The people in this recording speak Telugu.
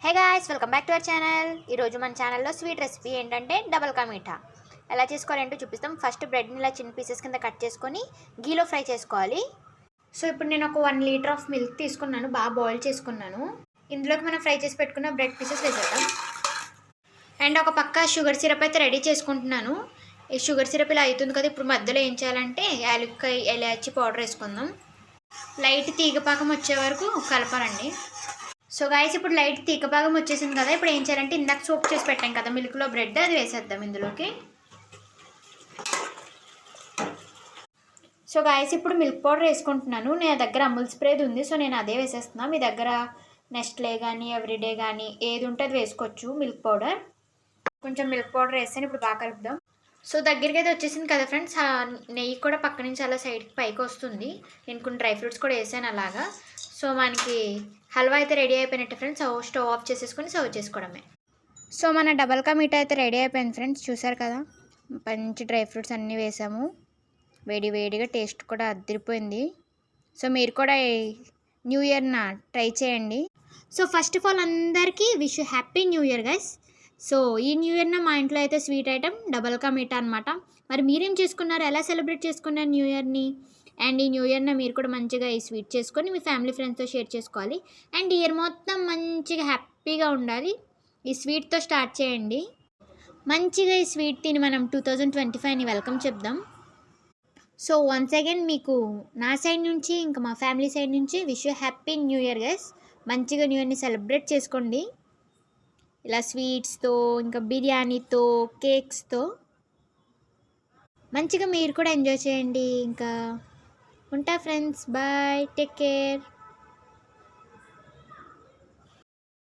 Hey guys, welcome back to our channel. ఈరోజు మన ఛానల్లో స్వీట్ రెసిపీ ఏంటంటే డబల్ కా మీఠా. ఎలా చేసుకోవాలంటే చూపిస్తాం. ఫస్ట్ బ్రెడ్ని ఇలా చిన్న పీసెస్ కింద కట్ చేసుకొని గీలో ఫ్రై చేసుకోవాలి. సో ఇప్పుడు నేను ఒక 1 లీటర్ ఆఫ్ మిల్క్ తీసుకున్నాను, బాగా బాయిల్ చేసుకున్నాను. ఇందులోకి మనం ఫ్రై చేసి పెట్టుకున్న బ్రెడ్ పీసెస్ వేసేద్దాం. అండ్ ఒక పక్క షుగర్ సిరప్ అయితే రెడీ చేసుకుంటున్నాను. ఈ షుగర్ సిరప్ ఇలా అవుతుంది కదా, ఇప్పుడు మధ్యలో ఏం చేయాలంటే యాలక్కాయ ఎలాచి పౌడర్ వేసుకుందాం. లైట్ తీగపాకం వచ్చే వరకు కలపాలండి. సో గాయస్, ఇప్పుడు లైట్ తీగపాకం వచ్చేసింది కదా, ఇప్పుడు ఏం చేయాలంటే ఇందాక సోప్ చేసి పెట్టాం కదా మిల్క్లో బ్రెడ్, అది వేసేద్దాం ఇందులోకి. సో గాయస్, ఇప్పుడు మిల్క్ పౌడర్ వేసుకుంటున్నాను. నా దగ్గర అమూల్ స్ప్రేది ఉంది, సో నేను అదే వేసేస్తున్నాను. మీ దగ్గర నెస్ట్లే కానీ ఎవ్రీడే కానీ ఏది ఉంటే అది వేసుకోవచ్చు. మిల్క్ పౌడర్, కొంచెం మిల్క్ పౌడర్ వేస్తాను. ఇప్పుడు బాగా కలుపుదాం. సో దగ్గరికి అయితే వచ్చేసింది కదా ఫ్రెండ్స్. నెయ్యి కూడా పక్క నుంచి అలా సైడ్కి పైకి వస్తుంది. నేను కొన్ని డ్రై ఫ్రూట్స్ కూడా వేసాను అలాగా. సో మనకి హల్వా అయితే రెడీ అయిపోయినట్టు ఫ్రెండ్స్. స్టవ్ ఆఫ్ చేసేసుకొని సర్వ్ చేసుకోవడమే. సో మన డబల్ కా మీఠా అయితే రెడీ అయిపోయింది ఫ్రెండ్స్, చూసారు కదా. మంచి డ్రై ఫ్రూట్స్ అన్నీ వేసాము. వేడి వేడిగా టేస్ట్ కూడా అదిరిపోయింది. సో మీరు కూడా న్యూ ఇయర్న ట్రై చేయండి. సో ఫస్ట్ ఆఫ్ ఆల్ అందరికీ wish happy new year guys. So ఈ న్యూ ఇయర్న మా ఇంట్లో అయితే sweet item double ka meetha అనమాట. మరి మీరేం చేసుకున్నారు, ఎలా సెలబ్రేట్ చేసుకున్నారు న్యూ ఇయర్ని? అండ్ ఈ న్యూ ఇయర్న మీరు కూడా మంచిగా ఈ స్వీట్ చేసుకొని మీ ఫ్యామిలీ ఫ్రెండ్స్తో షేర్ చేసుకోవాలి. అండ్ ఇయర్ మొత్తం మంచిగా హ్యాపీగా ఉండాలి. ఈ స్వీట్తో స్టార్ట్ చేయండి. మంచిగా ఈ స్వీట్ తిని మనం 2025ని వెల్కమ్ చెప్దాం. సో వన్స్ అగైన్ మీకు నా సైడ్ నుంచి ఇంకా మా ఫ్యామిలీ సైడ్ నుంచి wish happy new year guys. మంచిగా న్యూ ఇయర్ని సెలబ్రేట్ చేసుకోండి ఇలా స్వీట్స్తో, ఇంకా బిర్యానీతో, కేక్స్తో మంచిగా మీరు కూడా ఎంజాయ్ చేయండి. ఇంకా ఉంటా ఫ్రెండ్స్, బాయ్, టేక్ కేర్.